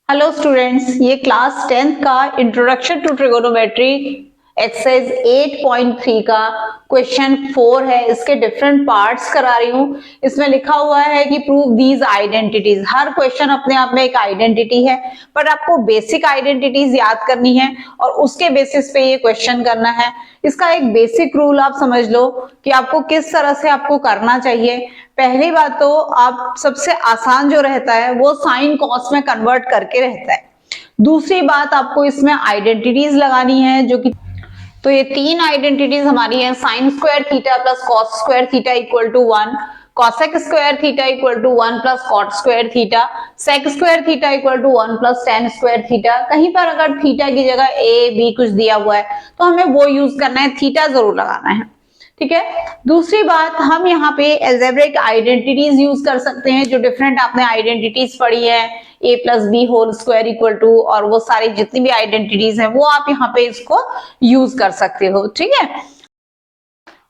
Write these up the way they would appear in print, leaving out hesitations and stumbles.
Hello students, ये class 10th का introduction to trigonometry exercise 8.3 का क्वेश्चन 4 है। इसके डिफरेंट पार्ट्स करा रही हूँ। इसमें लिखा हुआ है कि prove these identities. Her question अपने आप में एक आइडेंटिटी है, पर आपको बेसिक आइडेंटिटीज याद करनी है और उसके बेसिस पे ये क्वेश्चन करना है। इसका एक बेसिक रूल आप समझ लो कि आपको किस तरह से आपको करना चाहिए। पहली बात तो आप सबसे आसान जो रहता है वो साइन कॉस में कन्वर्ट करके रहता है। दूसरी बात, आपको इसमें आइडेंटिटीज लगानी है जो कि तो ये तीन आइडेंटिटीज हमारी है। Sine square theta plus cos square theta equal to 1, cosec square theta equal to 1 plus cot square theta, sec square theta equal to 1 plus tan square theta. कहीं पर अगर थीटा की जगह ए बी कुछ दिया हुआ है तो हमें वो यूज करना है, थीटा जरूर लगाना है। ठीक है। दूसरी बात, हम यहाँ पे एल्जेब्रिक आइडेंटिटीज यूज कर सकते हैं। जो डिफरेंट आपने आइडेंटिटीज पढ़ी है, a plus B whole square equal to, और वो सारी जितनी भी आइडेंटिटीज हैं वो आप यहाँ पे इसको यूज कर सकते हो। ठीक है।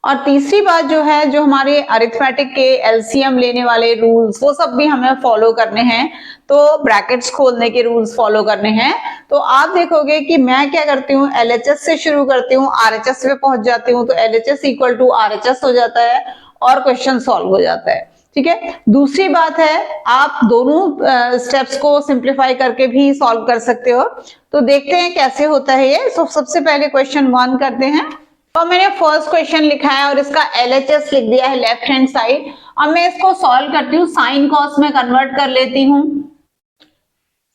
और तीसरी बात जो है, जो हमारे अरिथमेटिक के एलसीएम लेने वाले रूल्स, वो सब भी हमें फॉलो करने हैं। तो ब्रैकेट्स खोलने के रूल्स फॉलो करने हैं। तो आप देखोगे कि मैं क्या करती हूँ, एलएचएस से शुरू करती हूँ, आरएचएस पे पहुंच जाती हूँ, तो एलएचएस इक्वल टू आरएचएस हो जाता है और क्वेश्चन सॉल्व हो जाता है। ठीक है। दूसरी बात है, आप दोनों स्टेप्स को सिंप्लीफाई करके भी सॉल्व कर सकते हो। तो देखते हैं कैसे होता है ये। सबसे पहले क्वेश्चन 1 करते हैं। तो मैंने फर्स्ट क्वेश्चन लिखा है और इसका एलएचएस लिख दिया है लेफ्ट हैंड साइड। अब मैं इसको सॉल्व करती हूँ, साइन कॉस में कन्वर्ट कर लेती हूँ।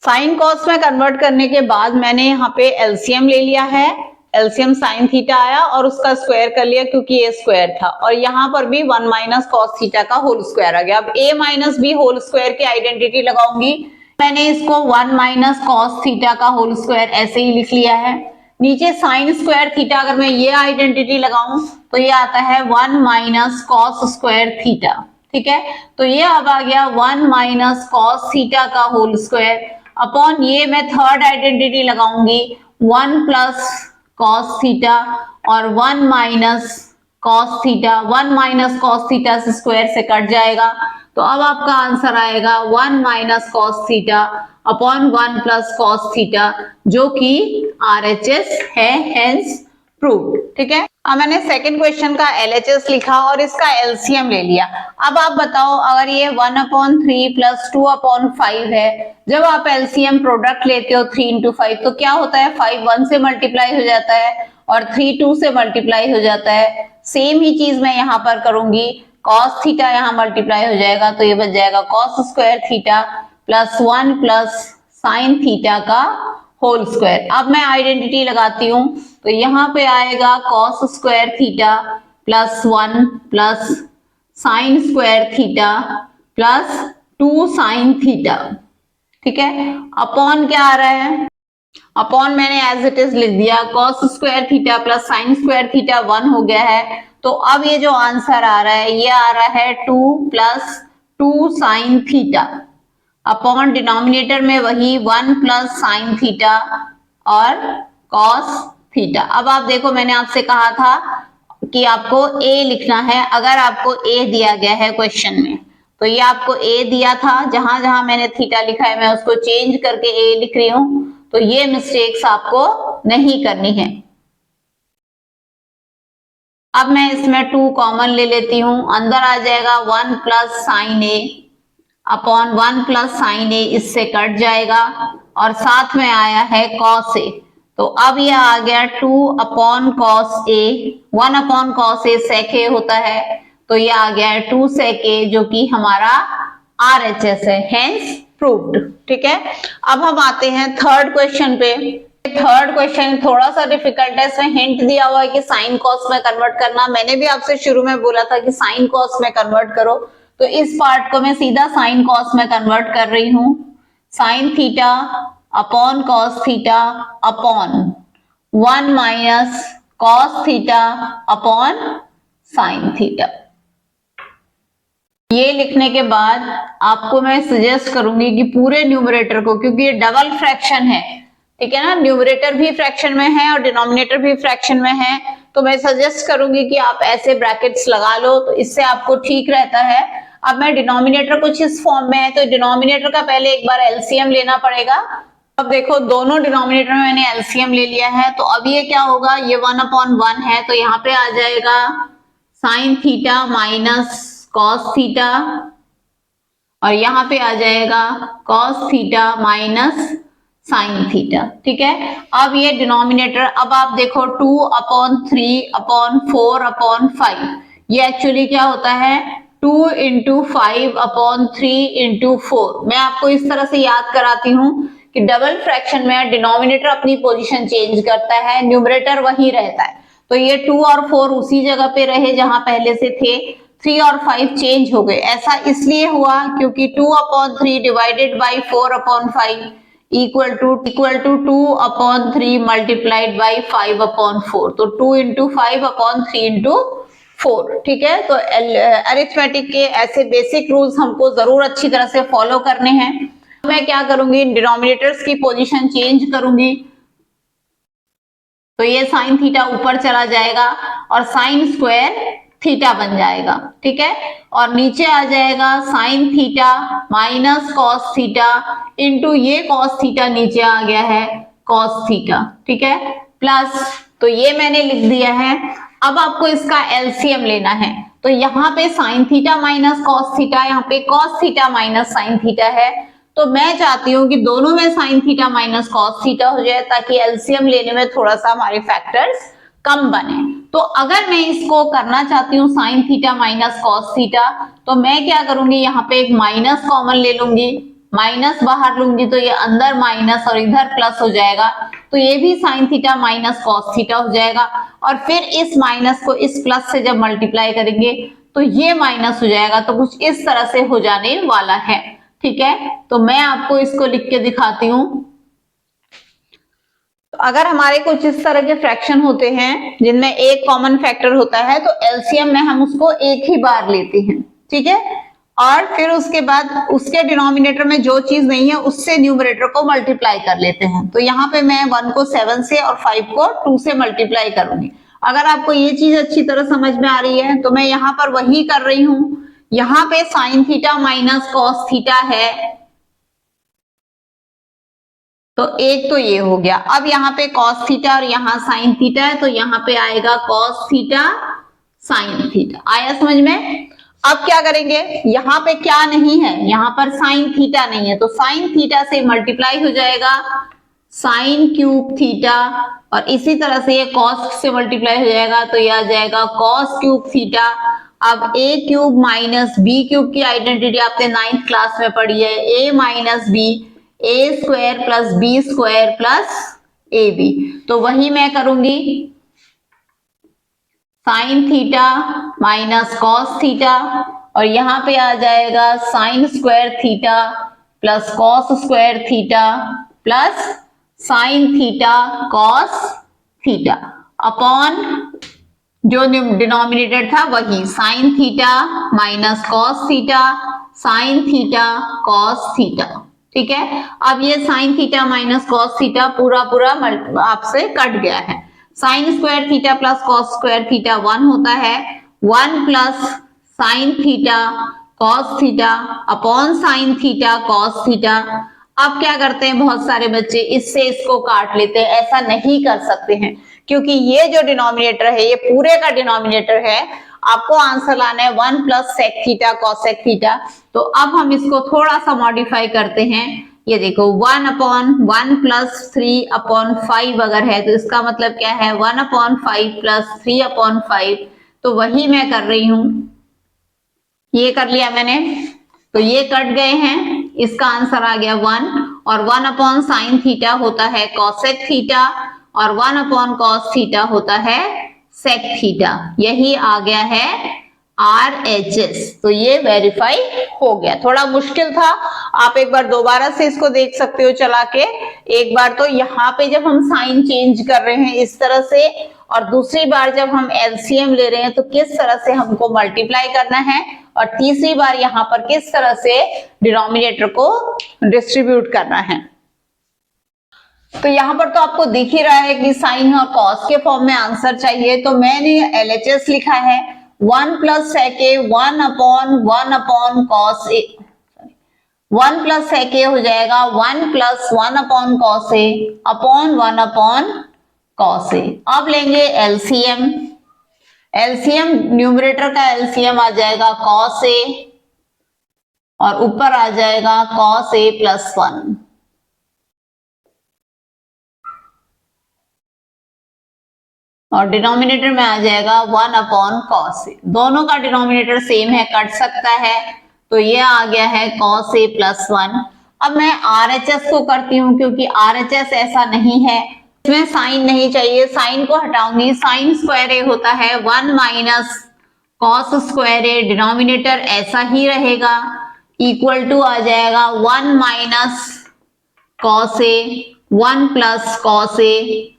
साइन कॉस में कन्वर्ट करने के बाद मैंने यहाँ पे एलसीएम ले लिया है। एलसीएम साइन थीटा आया और उसका स्क्वायर कर लिया क्योंकि ये स्क्वायर था, और यहाँ पर भी 1 माइनस कॉस थीटा का होल स्क्वायर आ गया। अब a minus B whole square की आइडेंटिटी लगाऊंगी। मैंने इसको 1 माइनस कॉस थीटा का होल स्क्वायर ऐसे ही लिख लिया है। नीचे साइन स्क्वायर थीटा, अगर मैं ये आइडेंटिटी लगाऊं तो ये आता है 1 माइनस कॉस स्क्वायर थीटा। ठीक है। तो ये अब आ गया 1 माइनस कॉस थीटा का होल स्क्वायर अपॉन, ये मैं थर्ड आइडेंटिटी लगाऊंगी 1 प्लस कॉस थीटा और 1 minus cos theta. 1 minus cos theta से स्क्वायर से कट जाएगा, तो अब आपका आंसर आएगा 1 minus cos theta upon 1 plus cos theta, जो कि आरएचएस है, हेंस प्रूव्ड। ठीक है। अब मैंने सेकंड क्वेश्चन का एलएचएस लिखा और इसका एलसीएम ले लिया। अब आप बताओ, अगर ये 1/3 प्लस 2/5 है, जब आप एलसीएम प्रोडक्ट लेते हो 3 into 5 तो क्या होता है, 5 1 से मल्टीप्लाई हो जाता है और 3 2 से मल्टीप्लाई हो जाता है। सेम ही चीज मैं यहाँ पर करूंगी, कॉस थीटा यहाँ मल्टीप्लाई हो जाएगा तो ये बच जाएगा cos square theta plus 1 plus sine theta का होल स्क्वायर। अब मैं आइडेंटिटी लगाती हूँ तो यहाँ पे आएगा cos square theta plus 1 plus sign square theta plus 2 sine theta. ठीक है। अपॉन क्या आ रहा है, अपॉन मैंने एज इट इज लिख दिया, cos square theta plus sign square theta 1 हो गया है। तो अब ये जो आंसर आ रहा है, ये आ रहा है 2 plus 2 sine theta upon denominator में वही 1 प्लस साइन थीटा और कॉस थीटा। अब आप देखो, मैंने आपसे कहा था कि आपको a लिखना है। अगर आपको a दिया गया है क्वेश्चन में, तो ये आपको a दिया था, जहां जहां मैंने थीटा लिखा है मैं उसको चेंज करके a लिख रही हूं, तो ये मिस्टेक्स आपको नहीं करनी है। अब मैं इसमें 2 कॉमन ले लेती हूं, अंदर आ जाएगा 1 plus sine a upon 1 plus sine A, इससे कट जाएगा और साथ में आया है कॉस ए। तो अब यह आ गया 2 upon cos A, 1 upon cos ए सेक ए होता है, तो ये आ गया है 2 सेक ए, जो कि हमारा आरएचएस है, हेंस प्रूव्ड। ठीक है। अब हम आते हैं थर्ड क्वेश्चन पे। थर्ड क्वेश्चन थोड़ा सा डिफिकल्ट है। इसमें हिंट दिया हुआ है कि साइन कॉस में कन्वर्ट करना। मैंने भी आपसे शुरू में बोला था कि साइन कॉस में कन्वर्ट करो, तो इस पार्ट को मैं सीधा साइन कॉस में कन्वर्ट कर रही हूं। Sine theta upon cos theta upon 1 minus cos theta upon sine theta. ये लिखने के बाद आपको मैं सजेस्ट करूंगी कि पूरे न्यूमरेटर को, क्योंकि ये डबल फ्रैक्शन है, ठीक है ना, न्यूमरेटर भी फ्रैक्शन में है और डिनोमिनेटर भी फ्रैक्शन में है, तो मैं सजेस्ट करूंगी कि आप ऐसे ब्रैकेट्स लगा लो, तो इससे आपको ठीक रहता है। अब मैं डिनोमिनेटर कुछ इस फॉर्म में है, तो डिनोमिनेटर का पहले एक बार एलसीएम लेना पड़ेगा, अब देखो दोनों डिनोमिनेटर में मैंने एलसीएम ले लिया है, तो अब ये क्या होगा, ये 1/1 है, तो यहाँ पे आ जाएगा sign theta minus cos theta, और यहाँ पे आ जाएगा cos theta minus sine theta. ठीक है, अब ये डिनोमिनेटर, अब आप देखो 2/3/4/5, ये एक्चुअली क्या होता है 2 × 5/3 × 4। मैं आपको इस तरह से याद कराती हूँ कि डबल फ्रैक्शन में डिनोमिनेटर अपनी पोजीशन चेंज करता है, न्यूमरेटर वही रहता है। तो ये 2 और 4 उसी जगह पे रहे जहां पहले से थे, 3 और 5 चेंज हो गए। ऐसा इसलिए हुआ क्योंकि 2/3 divided by 4/5 equal to 2/3 multiplied by 5/4, तो 2 × 5/3 × 4। ठीक है, तो अरिथमेटिक के ऐसे बेसिक रूल्स हमको जरूर अच्छी तरह से फॉलो करने हैं। मैं क्या करूंगी, डिनोमिनेटर्स की पोजीशन चेंज करूंगी, तो ये साइन थीटा ऊपर चला जाएगा और साइन स्क्वायर थीटा बन जाएगा। ठीक है, और नीचे आ जाएगा sign theta minus cos theta into ये कॉस थीटा नीचे आ गया है कॉस थीटा। ठीक है, प्लस, तो ये मैंने लिख दिया है। अब आपको इसका एलसीएम लेना है, तो यहाँ पे sign theta minus cos theta, यहाँ पे cos theta minus sine theta है, तो मैं चाहती हूँ कि दोनों में sign theta minus cos theta हो जाए ताकि एलसीएम लेने में थोड़ा सा हमारे फैक्टर्स कम बने। तो अगर मैं इसको करना चाहती हूँ sign theta minus cos theta, तो मैं क्या करूंगी, यहाँ पे एक माइनस कॉमन ले लूंगी, माइनस बाहर लूंगी तो ये अंदर माइनस और इधर प्लस हो जाएगा, तो ये भी sign theta minus cos theta हो जाएगा। और फिर इस माइनस को इस प्लस से जब मल्टीप्लाई करेंगे तो ये माइनस हो जाएगा, तो कुछ इस तरह से हो जाने वाला है। ठीक है, तो मैं आपको इसको लिख के दिखाती हूं। तो अगर हमारे कुछ इस तरह के फ्रैक्शन होते हैं जिनमें एक कॉमन फैक्टर होता है, तो एलसीएम में हम उसको एक ही बार लेते हैं। ठीक है, और फिर उसके बाद उसके डिनोमिनेटर में जो चीज नहीं है उससे न्यूमरेटर को मल्टीप्लाई कर लेते हैं। तो यहाँ पे मैं 1 को 7 से और 5 को 2 से मल्टीप्लाई करूंगी। अगर आपको ये चीज अच्छी तरह समझ में आ रही है तो मैं यहाँ पर वही कर रही हूं। यहाँ पे sign theta minus cos theta है, तो एक तो ये हो गया। अब यहाँ पे कॉस थीटा और यहाँ साइन थीटा है, तो यहाँ पे आएगा कॉस थीटा साइन थीटा। आया समझ में? अब क्या करेंगे, यहाँ पे क्या नहीं है, यहाँ पर साइन थीटा नहीं है, तो साइन थीटा से मल्टीप्लाई हो जाएगा साइन क्यूब थीटा, और इसी तरह से ये कॉस से मल्टीप्लाई हो जाएगा, तो ये आ जाएगा कॉस क्यूब थीटा। अब A cube minus B cube की आइडेंटिटी आपने 9th क्लास में पढ़ी है, A minus B, A square plus B square plus A B. तो वही मैं करूंगी, sine theta minus cos theta, और यहाँ पे आ जाएगा sine square theta plus cos square theta plus sine theta cos theta upon जो डिनोमिनेटर था वही sine theta minus cos theta sine theta cos theta. ठीक है, अब ये sign theta minus cos theta पूरा पूरा आपसे कट गया है। Sine square theta plus cos square theta 1 होता है, 1 plus sine theta cos theta upon sine theta cos theta. अब क्या करते हैं बहुत सारे बच्चे, इससे इसको काट लेते हैं। ऐसा नहीं कर सकते हैं क्योंकि ये जो डिनोमिनेटर है ये पूरे का डिनोमिनेटर है, आपको आंसर लाना है 1 plus sec theta cos sec theta. तो अब हम इसको थोड़ा सा मॉडिफाई करते हैं। ये देखो 1/1 प्लस 3/5 अगर है तो इसका मतलब क्या है 1/5 प्लस 3/5। तो वही मैं कर रही हूं, ये कर लिया मैंने, तो ये कट गए हैं, इसका आंसर आ गया 1। और 1 साइन थीटा होता है कॉसेक थीटा और 1 कॉस थीटा होता है सेक थीटा। यही आ गया है RHS। तो ये वेरीफाई हो गया। थोड़ा मुश्किल था, आप एक बार दोबारा से इसको देख सकते हो चला के। एक बार तो यहाँ पे जब हम साइन चेंज कर रहे हैं इस तरह से, और दूसरी बार जब हम एलसीएम ले रहे हैं तो किस तरह से हमको मल्टीप्लाई करना है, और तीसरी बार यहाँ पर किस तरह से डिनोमिनेटर को डिस्ट्रीब्यूट करना है। तो यहाँ पर तो आपको दिख ही रहा है कि साइन और कॉस के फॉर्म में आंसर चाहिए, तो मैंने LHS लिखा है 1 plus sec 1/1 cos A, 1 plus sec a हो जाएगा 1 plus 1 upon cos A upon 1 upon cos A. अब लेंगे एलसीएम। एलसीएम न्यूमरेटर का एलसीएम आ जाएगा कॉस ए और ऊपर आ जाएगा कॉस ए प्लस 1 और डिनोमिनेटर में आ जाएगा 1 अपॉन कॉस ए। दोनों का डिनोमिनेटर सेम है, कट सकता है, तो ये आ गया है कॉस ए प्लस 1। अब मैं आरएचएस को करती हूँ क्योंकि आरएचएस ऐसा नहीं है, इसमें साइन नहीं चाहिए, साइन को हटाऊंगी। साइन स्क्वायर ए होता है 1 minus cos square A, denominator ऐसा ही रहेगा, इक्वल टू आ जाएगा 1 minus cos A 1 plus cos A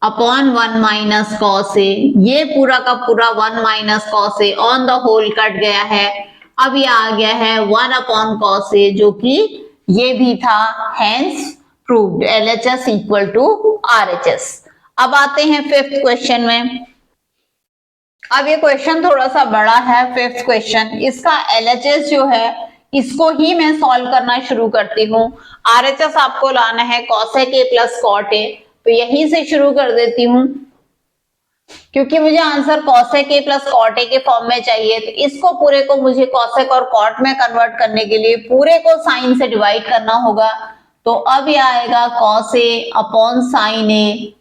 upon 1 minus cos A. ये पूरा का पूरा 1 minus cos A on the whole कट गया है। अब ये आ गया है 1 अपॉन कॉस ए, जो कि ये भी था, hence proved LHS equal to RHS. अब आते हैं फिफ्थ क्वेश्चन में। अब ये क्वेश्चन थोड़ा सा बड़ा है, फिफ्थ क्वेश्चन। इसका एलएचएस जो है इसको ही मैं सॉल्व करना शुरू करती हूँ। आरएचएस आपको लाना है cosec A plus cot A, तो यहीं से शुरू कर देती हूँ क्योंकि मुझे answer cosec A plus cot A के फॉर्म में चाहिए। तो इसको पूरे को मुझे कॉसेक और कॉट में कन्वर्ट करने के लिए पूरे को साइन से डिवाइड करना होगा। तो अब ये आएगा कॉस ए अपॉन साइन ए,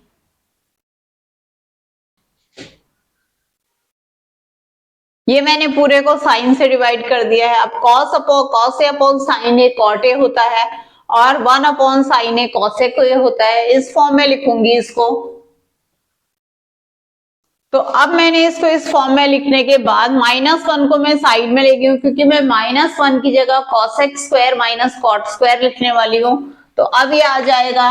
ये मैंने पूरे को साइन से डिवाइड कर दिया है। अब cos A upon sine A cot A होता है और 1 upon sine A cosec A होता है। इस फॉर्म में लिखूंगी इसको। तो अब मैंने इसको इस फॉर्म में लिखने के बाद -1 को मैं साइड में ले गई हूँ क्योंकि मैं -1 की जगह cosec square minus cot square लिखने वाली हूँ। तो अब ये आ जाएगा,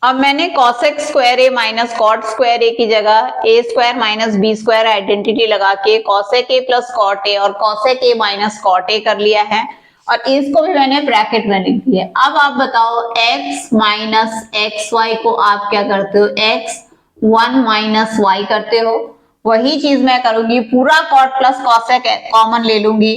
अब मैंने cosec square A minus cot square A की जगह A square minus B square identity लगा के cosec A plus cot A और cosec A minus cot A कर लिया है और इसको भी मैंने ब्रैकेट में लिख दिया। अब आप बताओ x माइनस एक्स वाई को आप क्या करते हो, x 1 माइनस वाई करते हो। वही चीज मैं करूंगी, पूरा कॉट प्लस कॉसेक कॉमन ले लूंगी।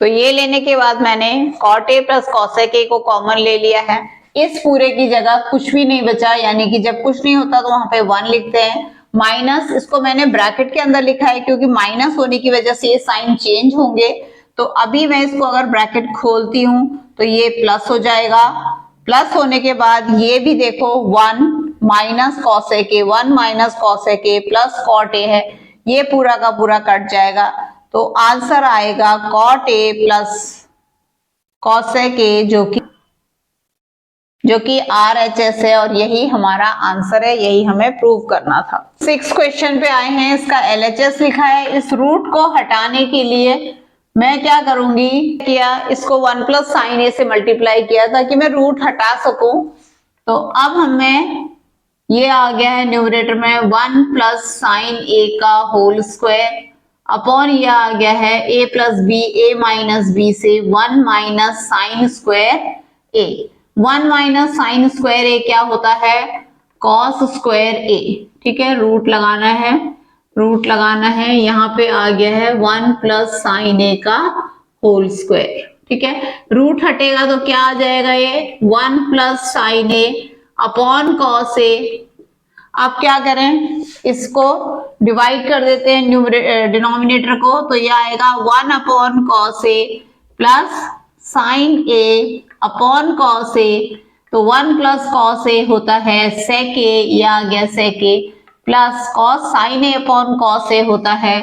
तो ये लेने के बाद मैंने cot A plus cosec A को कॉमन ले लिया है। इस पूरे की जगह कुछ भी नहीं बचा, यानी कि जब कुछ नहीं होता तो वहां पे 1 लिखते हैं। माइनस, इसको मैंने ब्रैकेट के अंदर लिखा है क्योंकि माइनस होने की वजह से ये साइन चेंज होंगे। तो अभी मैं इसको अगर ब्रैकेट खोलती हूं तो ये प्लस हो जाएगा। प्लस होने के बाद ये भी देखो 1 minus cosec A, 1 minus cosec A plus cot A है, ये पूरा का पूरा कट जाएगा। तो आंसर आएगा cot A plus cosec A, जो कि आरएचएस है और यही हमारा आंसर है, यही हमें प्रूव करना था। 6 क्वेश्चन पे आए हैं, इसका एलएचएस लिखा है। इस रूट को हटाने के लिए मैं क्या करूंगी, इसको 1 प्लस साइन ए से मल्टीप्लाई किया ताकि मैं रूट हटा सकूं। तो अब हमें ये आ गया है न्यूमरेटर में 1 प्लस साइन ए का होल स्क्वायर अपॉन ये आ गया है a plus B, A minus B से 1 minus sine square A. 1 minus sine square A क्या होता है, कॉस स्क्वायर ए। ठीक है, रूट लगाना है, रूट लगाना है। यहाँ पे आ गया है 1 प्लस साइन ए का होल स्क्वायर। ठीक है, रूट हटेगा तो क्या आ जाएगा, ये 1 plus sine A upon cos ए। आप क्या करें, इसको डिवाइड कर देते हैं डिनोमिनेटर को, तो ये आएगा 1 upon cos A plus sine A upon cos ए। तो 1 प्लस कॉस ए होता है सेक ए, ये आ गया सेक ए, plus cos sine A upon cos ए होता है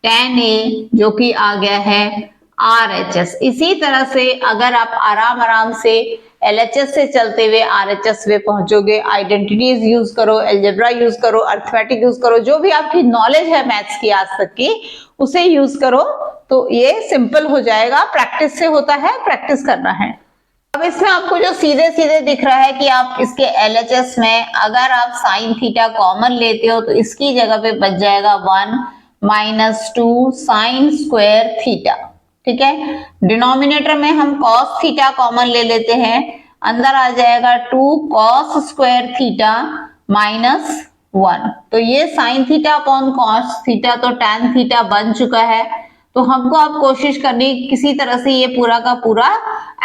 टेन ए, जो कि आ गया है आरएचएस। इसी तरह से अगर आप आराम से एलएचएस से चलते हुए आरएचएस में पहुंचोगे, आइडेंटिटीज यूज करो, अलजेब्रा यूज करो, अर्थमेटिक यूज करो, जो भी आपकी नॉलेज है मैथ्स की आज तक की, उसे यूज करो तो ये सिंपल हो जाएगा। प्रैक्टिस से होता है, प्रैक्टिस करना है। अब इसमें आपको जो सीधे सीधे दिख रहा है कि आप इसके एलएचएस में अगर आप साइन थीटा कॉमन लेते हो तो इसकी जगह पे बच जाएगा 1 माइनस 2 साइन स्क्वायर थीटा। ठीक है, डिनोमिनेटर में हम कॉस थीटा कॉमन ले लेते हैं, अंदर आ जाएगा 2 कॉस स्क्वायर थीटा माइनस 1। तो ये sine theta upon cos theta तो टैन थीटा बन चुका है। तो हमको अब कोशिश करनी किसी तरह से ये पूरा का पूरा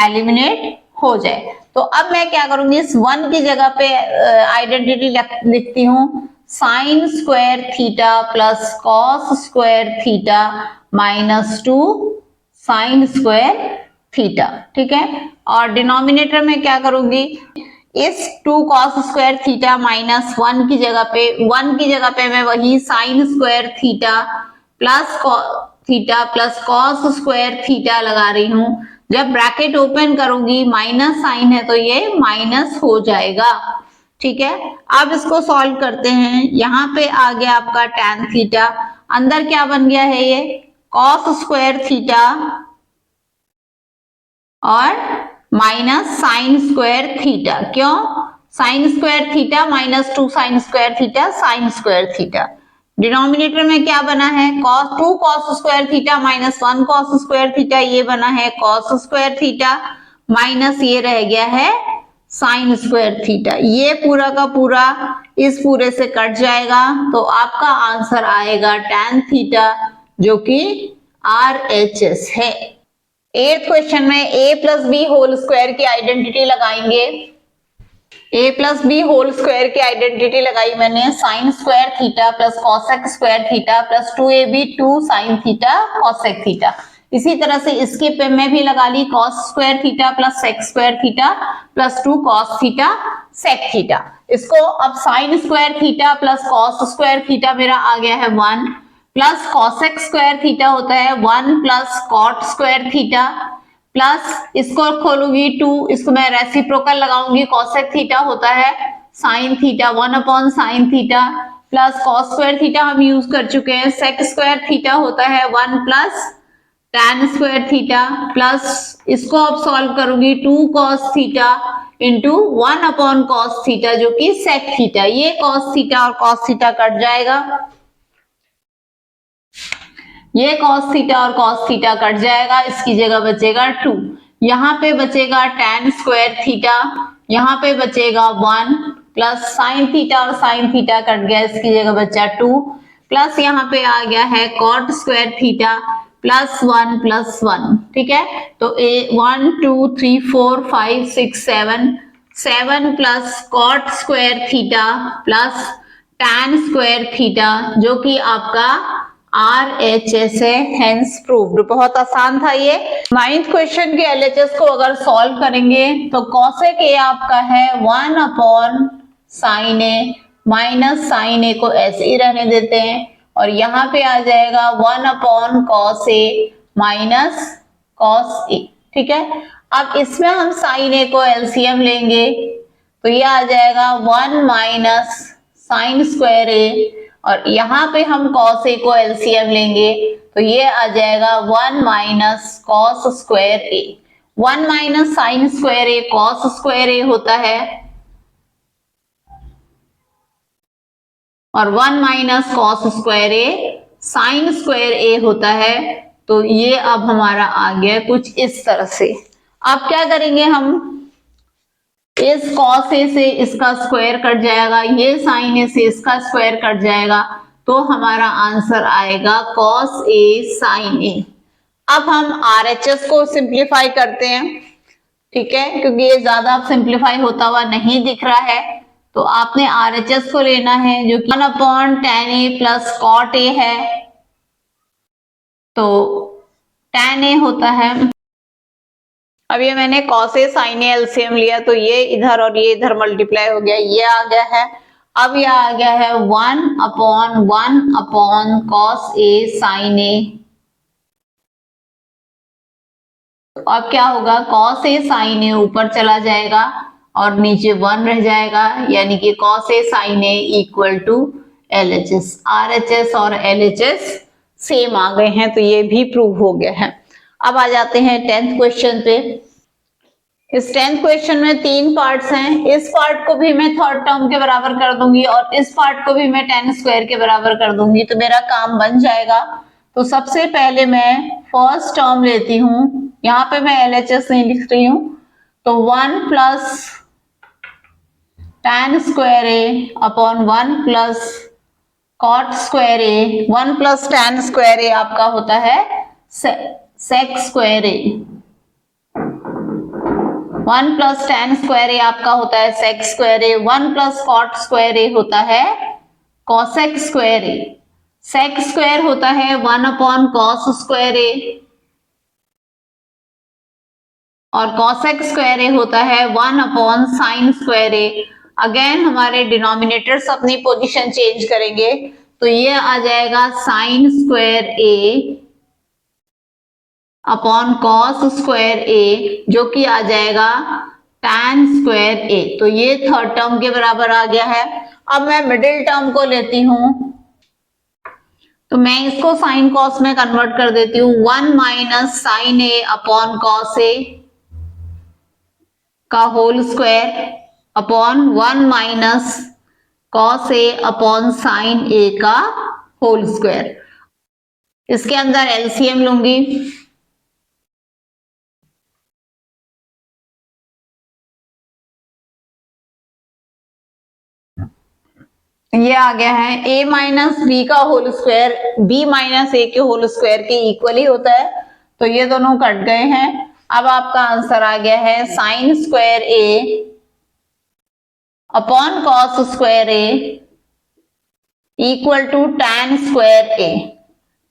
एलिमिनेट हो जाए। तो अब मैं क्या करूंगी, इस 1 की जगह पे आइडेंटिटी लिखती हूँ, sign square theta plus cos square theta minus 2 sine square theta. ठीक है, और डिनोमिनेटर में क्या करूंगी, इस 2 कॉस स्क्वायर थीटा माइनस 1 की जगह पे मैं वही sign square theta plus cos square theta लगा रही हूं। जब ब्रैकेट ओपन करूंगी माइनस साइन है तो ये माइनस हो जाएगा। ठीक है, अब इसको सॉल्व करते हैं। यहाँ पे आ गया आपका tan थीटा, अंदर क्या बन गया है, ये कॉस स्क्वायर थीटा और माइनस साइन स्क्वायर थीटा। क्यों, sine square theta minus 2 sine square theta sine square theta. Denominator में क्या बना है,2 cos square theta minus 1 cos square theta, ये बना है कॉस स्क्वायर थीटा माइनस ये रह गया है साइन स्क्वायर थीटा। ये पूरा का पूरा इस पूरे से कट जाएगा, तो आपका आंसर आएगा tan थीटा, जो कि RHS है। 8th क्वेश्चन में a plus B whole square की आइडेंटिटी लगाएंगे। a plus B whole square की आइडेंटिटी लगाई मैंने, sine square theta plus cosec square theta plus 2ab 2 sine theta cosec theta. इसी तरह से इसके पे मैं भी लगा ली, cos square theta plus sec square theta plus 2 cos theta sec theta. इसको अब sine square theta plus cos square theta मेरा आ गया है 1 प्लस कॉसेक स्क्वायर थीटा होता है 1 plus cot square theta plus इसको खोलूंगी 2, इसको मैं रेसिप्रोकल लगाऊंगी, कॉसेक थीटा होता है sine theta 1 upon sine theta plus cos square theta हम यूज कर चुके हैं, सेक स्क्वायर थीटा होता है 1 plus tan square theta plus इसको अब सॉल्व करूंगी 2 cos theta into 1 upon cos theta जो कि sec थीटा। ये cos थीटा और cos थीटा कट जाएगा, ये cos थीटा और cos थीटा कट जाएगा, इसकी जगह बचेगा 2। यहाँ पे बचेगा tan स्क्वायर थीटा, यहाँ पे बचेगा 1 प्लस साइन थीटा और साइन थीटा कट गया, इसकी जगह बचा 2 प्लस यहाँ पे आ गया है cot square theta plus 1 plus 1। ठीक है, तो 1 2 3 4 5 6 7 plus cot square theta plus tan square theta जो कि आपका RHS है, हेंस प्रूव्ड। बहुत आसान था ये। 9th क्वेश्चन के LHS को अगर सॉल्व करेंगे तो कॉसेक ए आपका है 1 अपॉन साइन ए माइनस साइन ए को ऐसे ही रहने देते हैं और यहाँ पे आ जाएगा 1 अपॉन कॉस ए माइनस कॉस ए। ठीक है, अब इसमें हम साइन ए को एलसीएम लेंगे तो ये आ जाएगा 1 माइनस साइन स्क्वायर ए और यहाँ पे हम कॉस ए को एलसीएम लेंगे तो ये आ जाएगा 1 minus cos square A. 1 minus sine square A cos square ए होता है और 1 माइनस कॉस स्क्वायर ए साइन स्क्वायर ए होता है। तो ये अब हमारा आ गया कुछ इस तरह से। अब क्या करेंगे, हम इस कॉस ए से इसका स्क्वायर कट जाएगा, ये साइन ए से इसका स्क्वायर कट जाएगा, तो हमारा आंसर आएगा कॉस ए साइन ए। अब हम RHS को सिंप्लीफाई करते हैं। ठीक है, क्योंकि ये ज्यादा सिंप्लीफाई होता हुआ नहीं दिख रहा है तो आपने RHS को लेना है जो कि 1 upon tan a plus cot A है, तो tan a होता है। अब ये मैंने cos a sin a LCM लिया तो ये इधर और ये इधर मल्टीप्लाई हो गया, ये आ गया है। अब ये आ गया है 1 upon cos a sin a। अब क्या होगा, cos a sin a ऊपर चला जाएगा और नीचे 1 रह जाएगा, यानी कि cos a sin a equal to LHS। RHS और LHS सेम आ गए हैं तो ये भी प्रूव हो गया है। अब आ जाते हैं 10th क्वेश्चन पे। इस 10th क्वेश्चन में 3 पार्ट्स हैं। इस पार्ट को भी मैं थर्ड टर्म के बराबर कर दूंगी और इस पार्ट को भी मैं tan स्क्वायर के बराबर कर दूंगी तो मेरा काम बन जाएगा। तो सबसे पहले मैं फर्स्ट टर्म लेती हूँ, यहाँ पे मैं LHS नहीं लिख रही हूँ, तो 1 plus tan square A upon 1 plus cot square A. 1 plus tan square ए आपका होता है sec square A, 1 plus tan square ए आपका होता है sec square A, 1 plus cot square ए होता है कॉसेक स्क्वायर ए, सेक स्क्वायर होता है 1 अपॉन कॉस स्क्वायर ए और कॉसेक स्क्वायर ए होता है 1 अपॉन साइन स्क्वायर ए। अगेन हमारे डिनोमिनेटर्स अपनी पोजीशन चेंज करेंगे, तो ये आ जाएगा sine square A upon cos square ए, जो कि आ जाएगा tan स्क्वायर ए। तो ये थर्ड टर्म के बराबर आ गया है। अब मैं मिडिल टर्म को लेती हूं, तो मैं इसको साइन कॉस में कन्वर्ट कर देती हूँ। 1 minus sine A upon cos A का whole square upon 1 minus cos A upon sine A का होल स्क्वायर। इसके अंदर एलसीएम लूंगी, ये आ गया है a माइनस बी का होल स्क्वायर b माइनस ए के होल स्क्वायर के इक्वली होता है, तो ये दोनों कट गए हैं। अब आपका आंसर आ गया है sine square A upon cos square A equal to tan square A.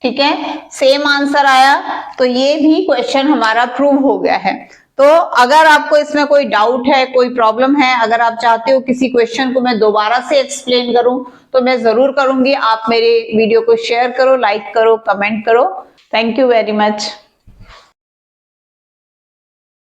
ठीक है, सेम आंसर आया, तो ये भी क्वेश्चन हमारा प्रूव हो गया है। तो अगर आपको इसमें कोई डाउट है, कोई प्रॉब्लम है, अगर आप चाहते हो किसी क्वेश्चन को मैं दोबारा से एक्सप्लेन करूं, तो मैं जरूर करूंगी। आप मेरे वीडियो को शेयर करो, लाइक करो, कमेंट करो। Thank you very much.